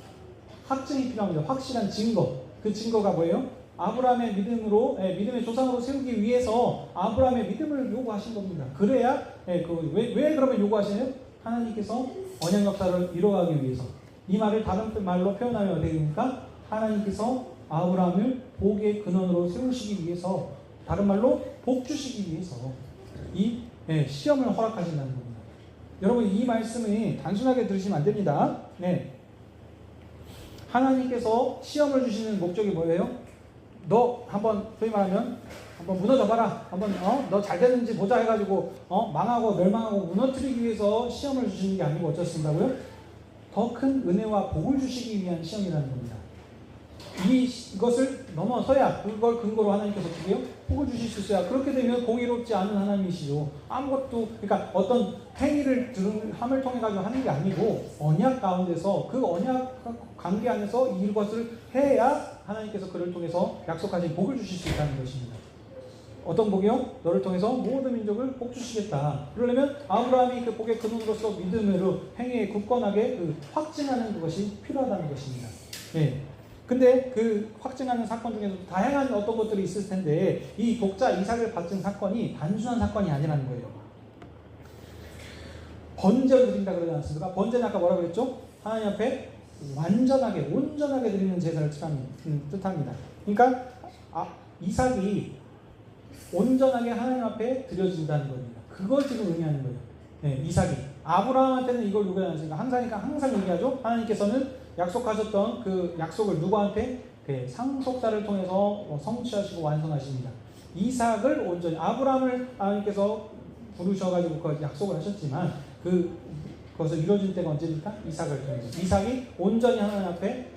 Speaker 1: 확증이 필요합니다. 확실한 증거. 그 증거가 뭐예요? 아브라함의 믿음으로, 믿음의 조상으로 세우기 위해서 아브라함의 믿음을 요구하신 겁니다. 그래야, 왜 그러면 요구하시나요? 하나님께서 언약 역사를 이뤄가기 위해서. 이 말을 다른 말로 표현하면 어떻게 됩니까? 하나님께서 아브라함을 복의 근원으로 세우시기 위해서, 다른 말로 복 주시기 위해서 이 시험을 허락하신다는 겁니다. 여러분, 이 말씀이 단순하게 들으시면 안 됩니다. 하나님께서 시험을 주시는 목적이 뭐예요? 너 한번 소위 말하면 한번 무너져봐라. 한번 너 잘 되는지 보자 해가지고 망하고 멸망하고 무너뜨리기 위해서 시험을 주시는 게 아니고 어쩌신다고요? 더 큰 은혜와 복을 주시기 위한 시험이라는 겁니다. 이것을 넘어서야 그걸 근거로 하나님께서 어떻게 해요? 복을 주실 수 있어야. 그렇게 되면 공의롭지 않은 하나님이시죠. 아무것도 그러니까 어떤 행위를 함을 통해 가지고 하는 게 아니고 언약 가운데서 그 언약 관계 안에서 이것을 해야 하나님께서 그를 통해서 약속하신 복을 주실 수 있다는 것입니다. 어떤 복이요? 너를 통해서 모든 민족을 복 주시겠다. 그러려면 아브라함이 그 복의 근원으로서 믿음으로 행위에 굳건하게 확증하는 것이 필요하다는 것입니다. 근데 그 확증하는 사건 중에서 다양한 어떤 것들이 있을 텐데 이 독자 이삭을 바친 사건이 단순한 사건이 아니라는 거예요. 번제를 드린다 그러지 않습니까? 번제는 아까 뭐라고 그랬죠? 하나님 앞에 완전하게 온전하게 드리는 제사를 뜻합니다. 그러니까 이삭이 온전하게 하나님 앞에 드려진다는 겁니다. 그걸 지금 의미하는 거예요. 이삭이 아브라함한테는 이걸 요구하지 않습니까? 항상 얘기하죠. 하나님께서는 약속하셨던 그 약속을 누구한테? 상속자를 통해서 성취하시고 완성하십니다. 이삭을 온전히 아브라함을 하나님께서 부르셔가지고 그 약속을 하셨지만 그것을 이루어질 때가 언제입니까? 이삭을 통해서. 이삭이 온전히 하나님 앞에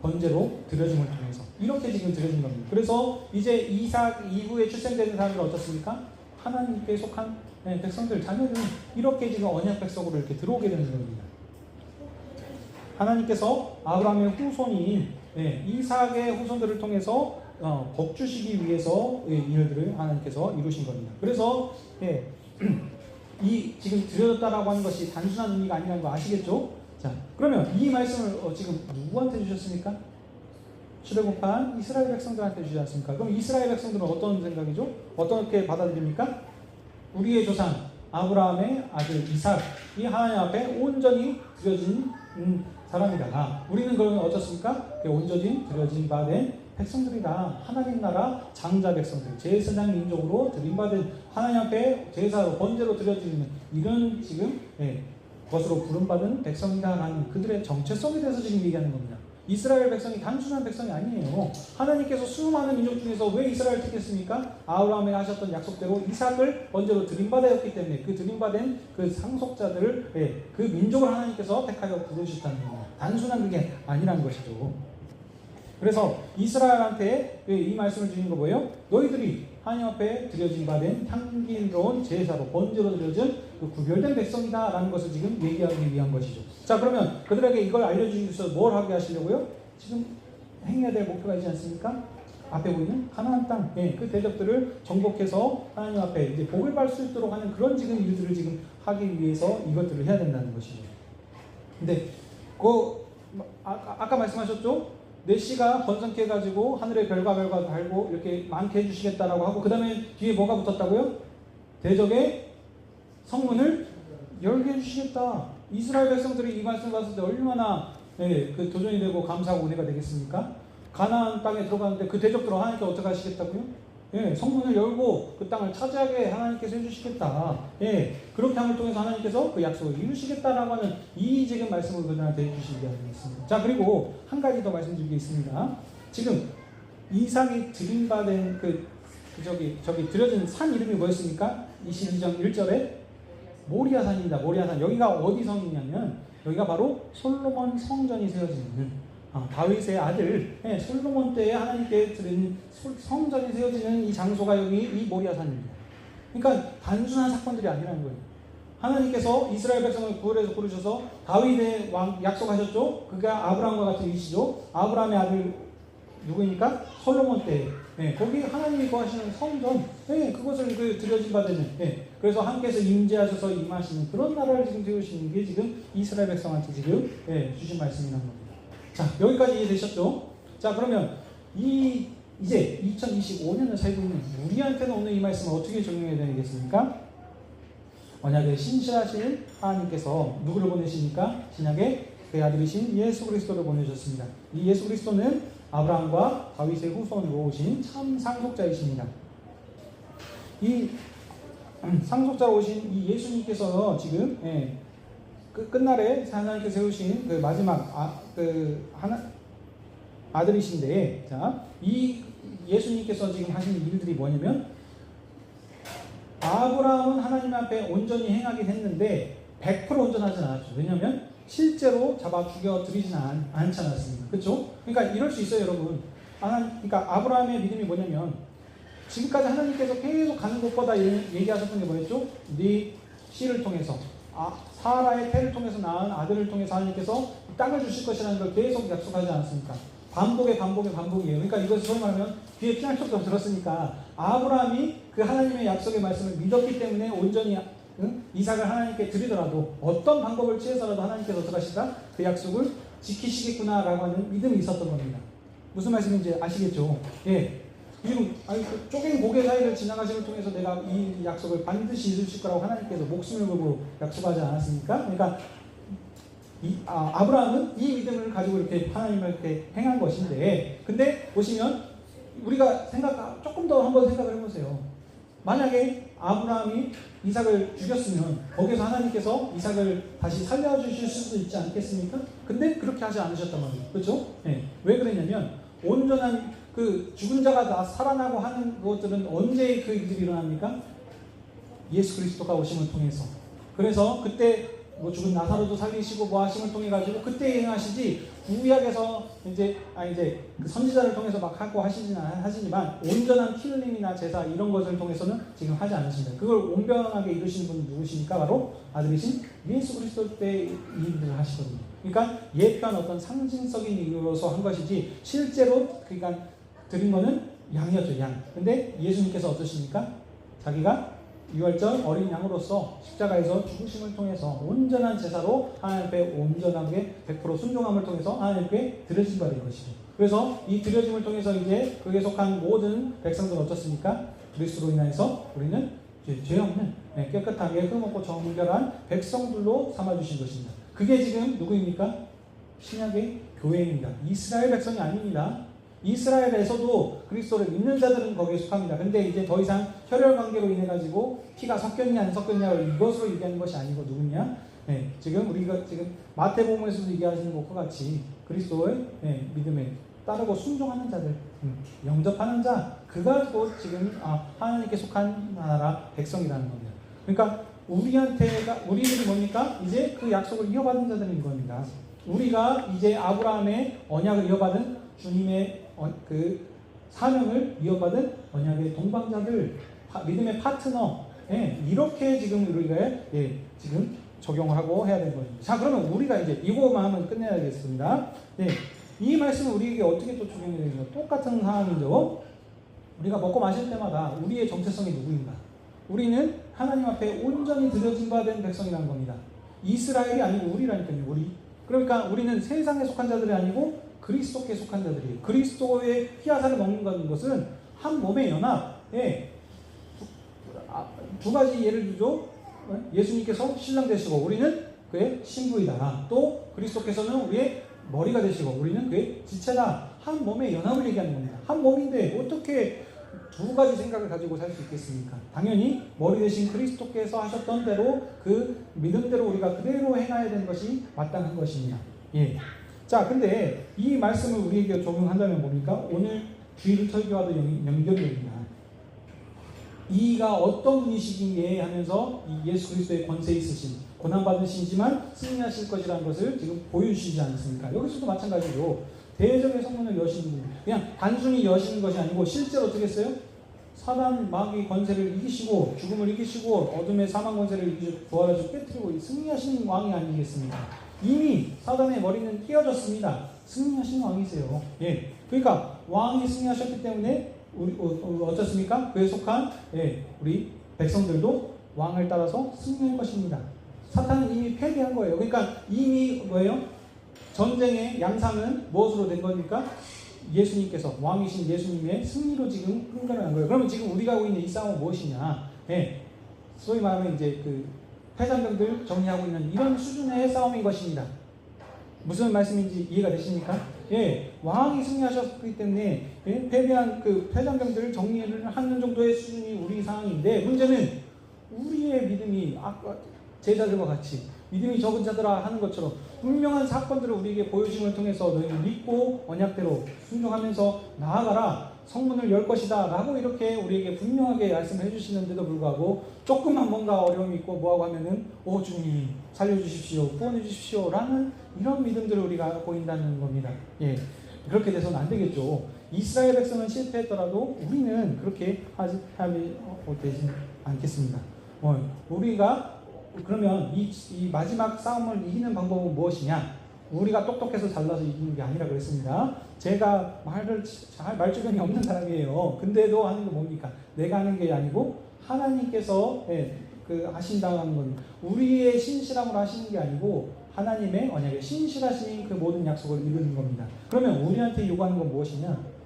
Speaker 1: 번제로 드려짐을 통해서 이렇게 지금 드려진 겁니다. 그래서 이제 이삭 이후에 출생되는 사람들은 어떻습니까? 하나님께 속한 백성들, 자녀들은 이렇게 지금 언약 백성으로 이렇게 들어오게 되는 겁니다. 하나님께서 아브라함의 후손인 이삭의 후손들을 통해서 복 주시기 위해서 이 일들을 하나님께서 이루신 겁니다. 그래서 이 지금 드려졌다라고 하는 것이 단순한 의미가 아니라는 거 아시겠죠? 자, 그러면 이 말씀을 지금 누구한테 주셨습니까? 출애굽한 이스라엘 백성들한테 주지 않습니까? 그럼 이스라엘 백성들은 어떤 생각이죠? 어떻게 받아들입니까? 우리의 조상 아브라함의 아들 이삭이 하나님 앞에 온전히 드려진 사람이다. 우리는 그러면 어떻습니까? 온전히 드려진 바 된 백성들이다. 하나님 나라 장자 백성들, 제사장 민족으로 드림받은 하나님 앞에 제사로 번제로 드려지는 이런 지금 것으로 부름받은 백성이다라는 그들의 정체성에 대해서 지금 얘기하는 겁니다. 이스라엘 백성이 단순한 백성이 아니에요. 하나님께서 수많은 민족 중에서 왜 이스라엘을 택했습니까? 아브라함에 하셨던 약속대로 이삭을 번제로 드림받았기 때문에 그 드림받은 그 상속자들을 그 민족을 하나님께서 택하여 부르셨다는 겁니다. 단순한 그게 아니라는 것이죠. 그래서 이스라엘한테 이 말씀을 주신 거 뭐예요? 너희들이 하나님 앞에 드려진 바 된 향기로운 제사로 번제로 드려진 그 구별된 백성이다 라는 것을 지금 얘기하기 위한 것이죠. 자, 그러면 그들에게 이걸 알려주기 위해서 뭘 하게 하시려고요? 지금 행해야 될 목표가 있지 않습니까? 앞에 보이는 가나안 땅, 그 대적들을 정복해서 하나님 앞에 이제 복을 받을 수 있도록 하는 그런 지금 일들을 지금 하기 위해서 이것들을 해야 된다는 것이죠. 근데 아까 말씀하셨죠? 내 씨가 번성케 해가지고 하늘의 별과 별과 달고 이렇게 많게 해주시겠다라고 하고 그 다음에 뒤에 뭐가 붙었다고요? 대적의 성문을 열게 해주시겠다. 이스라엘 백성들이 이 말씀을 봤을 때 얼마나 그 도전이 되고 감사하고 은혜가 되겠습니까? 가나안 땅에 들어가는데 그 대적들은 하나님께 어떻게 하시겠다고요? 성문을 열고 그 땅을 차지하게 하나님께서 해주시겠다. 그렇게 함을 통해서 하나님께서 그 약속을 이루시겠다라고 하는 이 지금 말씀을 그들한테 해주시기 하겠습니다. 자, 그리고 한 가지 더 말씀드릴 게 있습니다. 지금 이삭이 드림받은 저기 드려진 산 이름이 뭐였습니까? 22장 1절에 모리아산입니다. 모리아산. 여기가 어디 성이냐면 여기가 바로 솔로몬 성전이 세워지는 다윗의 아들 솔로몬 때에 하나님께 드린 성전이 세워지는 이 장소가 여기 이 모리아산입니다. 그러니까 단순한 사건들이 아니라는 거예요. 하나님께서 이스라엘 백성을 구원해서 부르셔서 다윗의 왕 약속하셨죠. 그가 아브라함과 같은 이시죠. 아브라함의 아들 누구입니까? 솔로몬 때 거기 하나님이 구하시는 성전 그것을 드려진 바 되는 그래서 하나님께서 임재하셔서 임하시는 그런 나라를 지금 세우시는 게 지금 이스라엘 백성한테 지금 주신 말씀이라는 겁니다. 자, 여기까지 이해되셨죠? 자, 그러면 이제 2025년을 살고 있는 우리한테는 오늘 이 말씀을 어떻게 적용해야 되겠습니까? 언약의 신실하신 하나님께서 누구를 보내십니까? 신약의 그의 아들이신 예수 그리스도를 보내셨습니다. 이 예수 그리스도는 아브라함과 다윗의 후손으로 오신 참 상속자이십니다. 이 상속자로 오신 이 예수님께서 지금 끝날에 하나님께서 세우신 그 마지막 아들이신데, 자, 이 예수님께서 지금 하시는 일들이 뭐냐면 아브라함은 하나님 앞에 온전히 행하긴 했는데 100% 온전하진 않았죠. 왜냐하면 실제로 잡아 죽여 드리진 않지 않았습니다. 그렇죠? 그러니까 이럴 수 있어요, 여러분. 그러니까 아브라함의 믿음이 뭐냐면 지금까지 하나님께서 계속 가는 곳보다 얘기하셨던 게 뭐였죠? 네 씨를 통해서 사라의 태를 통해서 낳은 아들을 통해서 하나님께서 땅을 주실 것이라는 걸 계속 약속하지 않았습니까? 반복이에요. 그러니까 이것을 소위 말하면 귀에 피할 척도 들었으니까 아브라함이 그 하나님의 약속의 말씀을 믿었기 때문에 온전히 이삭을 하나님께 드리더라도 어떤 방법을 취해서라도 하나님께서 어떻게 하실까? 그 약속을 지키시겠구나라고 하는 믿음이 있었던 겁니다. 무슨 말씀인지 아시겠죠? 지금 쪼갠 고개 사이를 지나가심을 통해서 내가 이 약속을 반드시 이루실 거라고 하나님께서 목숨을 걸고 약속하지 않았습니까? 그러니까 아브라함은 이 믿음을 가지고 이렇게 하나님을 이렇게 행한 것인데, 근데 보시면 우리가 조금 더 한번 생각을 해보세요. 만약에 아브라함이 이삭을 죽였으면 거기서 하나님께서 이삭을 다시 살려주실 수도 있지 않겠습니까? 근데 그렇게 하지 않으셨단 말이에요. 그렇죠? 왜 그랬냐면 온전한 그 죽은 자가 살아나고 하는 것들은 언제 그 일들이 일어납니까? 예수 그리스도가 오심을 통해서. 그래서 그때 뭐 죽은 나사로도 살리시고 뭐 하심을 통해 가지고 그때 행하시지 구약에서 이제 그 선지자를 통해서 막 하고 하시지만 온전한 피 흘림이나 제사 이런 것을 통해서는 지금 하지 않으십니다. 그걸 온전하게 이루시는 분이 누구시니까 바로 아들이신 예수 그리스도 때 이 일들을 하시거든요. 그러니까 예표한 어떤 상징적인 이유로서 한 것이지 실제로 그러니까 드린 거는 양이었죠, 양. 근데 예수님께서 어떠십니까? 자기가 유월절 어린 양으로서 십자가에서 죽으심을 통해서 온전한 제사로 하나님 앞에 온전하게 100% 순종함을 통해서 하나님 앞에 드려진 바 된 것이죠. 그래서 이 드려짐을 통해서 이제 그에 속한 모든 백성들은 어떻습니까? 그리스도로 인하여서 우리는 죄 없는 깨끗하게 흠없고 정결한 백성들로 삼아주신 것입니다. 그게 지금 누구입니까? 신약의 교회입니다. 이스라엘 백성이 아닙니다. 이스라엘에서도 그리스도를 믿는 자들은 거기에 속합니다. 근데 이제 더 이상 혈혈 관계로 인해 가지고 피가 섞였냐 안 섞였냐를 이것으로 얘기하는 것이 아니고 누구냐? 지금 우리가 지금 마태복음에서도 얘기하시는 것과 같이 그리스도의 믿음에 따르고 순종하는 자들, 영접하는 자, 그가 또 지금 하나님께 속한 나라 백성이라는 겁니다. 그러니까 우리들이 뭡니까? 이제 그 약속을 이어받은 자들인 겁니다. 우리가 이제 아브라함의 언약을 이어받은 주님의 그 사명을 이어받은 언약의 동방자들, 믿음의 파트너, 이렇게 지금 우리가 지금 적용을 하고 해야 되는 것입니다. 자, 그러면 우리가 이제 이거만 하면 끝내야겠습니다. 이 말씀은 우리에게 어떻게 또 적용이 되는가? 똑같은 상황이죠. 우리가 먹고 마실 때마다 우리의 정체성이 누구인가? 우리는 하나님 앞에 온전히 드려진 바 된 백성이라는 겁니다. 이스라엘이 아니고 우리라니까요. 우리. 그러니까 우리는 세상에 속한 자들이 아니고 그리스도께 속한 자들이에요. 그리스도의 피하사를 먹는 것은 한 몸의 연합. 두 가지 예를 들죠. 예수님께서 신랑 되시고 우리는 그의 신부이다. 또 그리스도께서는 우리의 머리가 되시고 우리는 그의 지체다. 한 몸의 연합을 얘기하는 겁니다. 한 몸인데 어떻게 두 가지 생각을 가지고 살 수 있겠습니까? 당연히 머리 대신 그리스도께서 하셨던 대로 그 믿음대로 우리가 그대로 행해야 되는 것이 마땅한 것입니다. 자, 근데 이 말씀을 우리에게 적용한다면 뭡니까? 오늘 주일 설교와도 연결이 됩니다. 이가 어떤 분이시기에 하면서 이 예수 그리스도의 권세 있으신, 고난받으시지만 승리하실 것이라는 것을 지금 보여주시지 않습니까? 여기서도 마찬가지로 대적의 성문을 여시는 분, 그냥 단순히 여시는 것이 아니고 실제로 어떻게 했어요? 사단 마귀 권세를 이기시고 죽음을 이기시고 어둠의 사망 권세를 이기시고 부활하시고 깨뜨리고 승리하신 왕이 아니겠습니까? 이미 사단의 머리는 띄어졌습니다. 승리하신 왕이세요. 그러니까 왕이 승리하셨기 때문에 우리 어떻습니까? 그에 속한 우리 백성들도 왕을 따라서 승리할 것입니다. 사탄은 이미 패배한 거예요. 그러니까 이미 뭐예요? 전쟁의 양상은 무엇으로 된 겁니까? 예수님께서 왕이신 예수님의 승리로 지금 흥건한 거예요. 그러면 지금 우리가 하고 있는 이 싸움은 무엇이냐? 소위 말하면 이제 그 패잔병들 정리하고 있는 이런 수준의 싸움인 것입니다. 무슨 말씀인지 이해가 되십니까? 왕이 승리하셨기 때문에 패배한 그 패잔병들을 정리를 하는 정도의 수준이 우리 상황인데 문제는 우리의 믿음이 아까 제자들과 같이 믿음이 적은 자들아 하는 것처럼 분명한 사건들을 우리에게 보여줌을 통해서 너희는 믿고 언약대로 순종하면서 나아가라, 성문을 열 것이다 라고 이렇게 우리에게 분명하게 말씀을 해주시는데도 불구하고 조금만 뭔가 어려움이 있고 뭐하고 하면은 주님 살려주십시오, 구원해 주십시오 라는 이런 믿음들을 우리가 보인다는 겁니다. 그렇게 돼서는 안 되겠죠. 이스라엘 백성은 실패했더라도 우리는 그렇게 되지 않겠습니다. 우리가 그러면 이 마지막 싸움을 이기는 방법은 무엇이냐? 우리가 똑똑해서 잘나서 이기는 게 아니라 그랬습니다. 제가 말주변이 없는 사람이에요. 근데도 하는 게 뭡니까? 내가 하는 게 아니고 하나님께서 하신다는 겁니다. 우리의 신실함으로 하시는 게 아니고 하나님의 언약에 신실하신 그 모든 약속을 이루는 겁니다. 그러면 우리한테 요구하는 건 무엇이냐?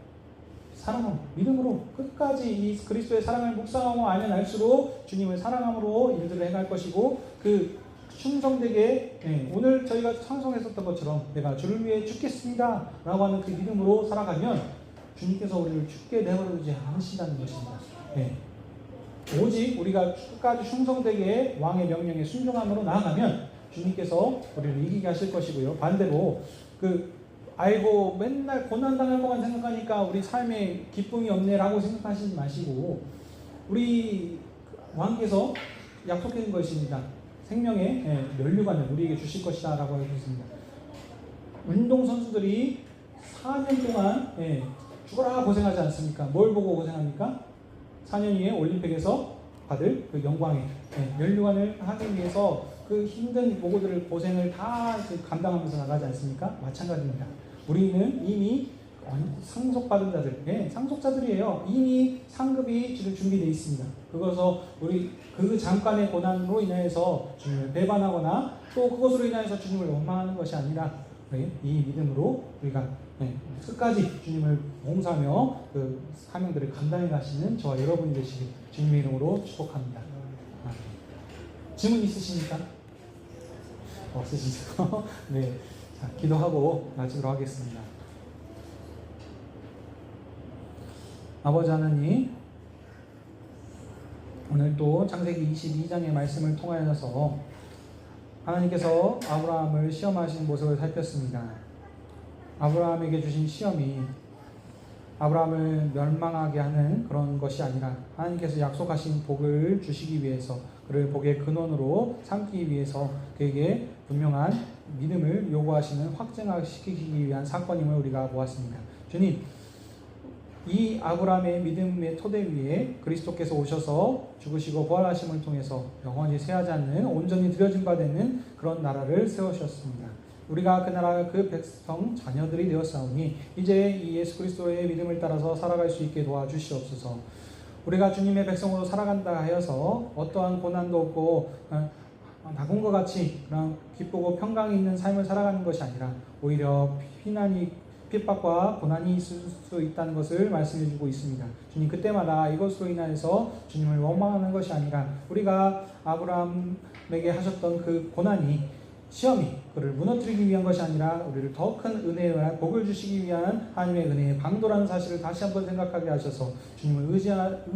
Speaker 1: 사랑함, 믿음으로 끝까지 이 그리스도의 사랑을 묵상하고 알면 알수록 주님을 사랑함으로 일들을 행할 것이고 그 충성되게 오늘 저희가 찬송했었던 것처럼 내가 주를 위해 죽겠습니다 라고 하는 그 믿음으로 살아가면 주님께서 우리를 죽게 내버려두지 않으신다는 것입니다. 오직 우리가 끝까지 충성되게 왕의 명령에 순종함으로 나아가면 주님께서 우리를 이기게 하실 것이고요. 반대로 아이고 맨날 고난당할 것만 생각하니까 우리 삶에 기쁨이 없네라고 생각하시지 마시고 우리 왕께서 약속하는 것입니다. 생명의 면류관을 우리에게 주실 것이다 라고 알고 있습니다. 운동선수들이 4년 동안 죽어라 고생하지 않습니까? 뭘 보고 고생합니까? 4년 후에 올림픽에서 받을 그 영광의 면류관을 하기 위해서 그 힘든 모고들을 고생을 다 감당하면서 나가지 않습니까? 마찬가지입니다. 우리는 이미 상속받은 자들, 상속자들이에요. 이미 상급이 준비되어 있습니다. 그것서 우리 그 잠깐의 고난으로 인해서 주님을 배반하거나 또 그것으로 인해서 주님을 원망하는 것이 아니라 이 믿음으로 우리가 끝까지 주님을 봉사하며 그 사명들을 감당해 가시는 저와 여러분이 되시길 주님의 이름으로 축복합니다. 질문 있으십니까? 없으시죠? 네, 자, 기도하고 마치도록 하겠습니다. 아버지 하나님, 오늘 또 창세기 22장의 말씀을 통하여서 하나님께서 아브라함을 시험하신 모습을 살폈습니다. 아브라함에게 주신 시험이 아브라함을 멸망하게 하는 그런 것이 아니라 하나님께서 약속하신 복을 주시기 위해서, 그를 복의 근원으로 삼기 위해서 그에게 분명한 믿음을 요구하시는, 확증시키기 위한 사건임을 우리가 보았습니다. 주님, 이 아브라함의 믿음의 토대 위에 그리스도께서 오셔서 죽으시고 부활하심을 통해서 영원히 쇠하지 않는 온전히 드려진 바 되는 그런 나라를 세우셨습니다. 우리가 그 나라 그 백성 자녀들이 되었사오니 이제 이 예수 그리스도의 믿음을 따라서 살아갈 수 있게 도와주시옵소서. 우리가 주님의 백성으로 살아간다 하여서 어떠한 고난도 없고 낙원과 같이 그냥 기쁘고 평강이 있는 삶을 살아가는 것이 아니라 오히려 핍박과 고난이 있을 수 있다는 것을 말씀해주고 있습니다. 주님, 그때마다 이것으로 인하여서 주님을 원망하는 것이 아니라 우리가 아브라함에게 하셨던 그 고난이, 시험이 그를 무너뜨리기 위한 것이 아니라 우리를 더 큰 은혜와 복을 주시기 위한 하나님의 은혜의 방도라는 사실을 다시 한번 생각하게 하셔서 주님을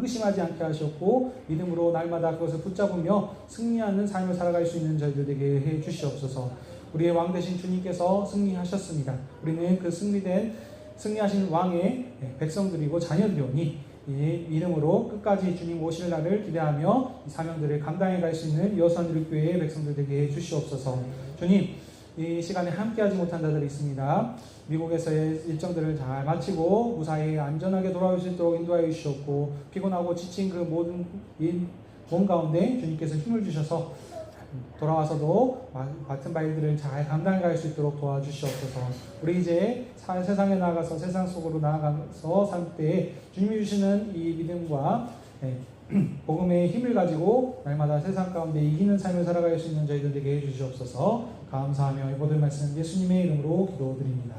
Speaker 1: 의심하지 않게 하셨고 믿음으로 날마다 그것을 붙잡으며 승리하는 삶을 살아갈 수 있는 저희들에게 해 주시옵소서. 우리의 왕 되신 주님께서 승리하셨습니다. 우리는 그 승리하신 왕의 백성들이고 자녀들이오니 이 믿음으로 끝까지 주님 오실 날을 기대하며 이 사명들을 감당해 갈 수 있는 여수한교회의 백성들 되게 해 주시옵소서. 주님, 이 시간에 함께하지 못한 자들이 있습니다. 미국에서의 일정들을 잘 마치고 무사히 안전하게 돌아올 수 있도록 인도하여 주시옵고, 피곤하고 지친 그 모든 몸 가운데 주님께서 힘을 주셔서 돌아와서도 맡은 바 일들을 잘 감당해 갈 수 있도록 도와주시옵소서. 우리 이제 세상에 나가서 세상 속으로 나아가서 살 때 주님이 주시는 이 믿음과 복음의 힘을 가지고 날마다 세상 가운데 이기는 삶을 살아갈 수 있는 저희들에게 해주시옵소서. 감사하며 이 모든 말씀 예수님의 이름으로 기도드립니다.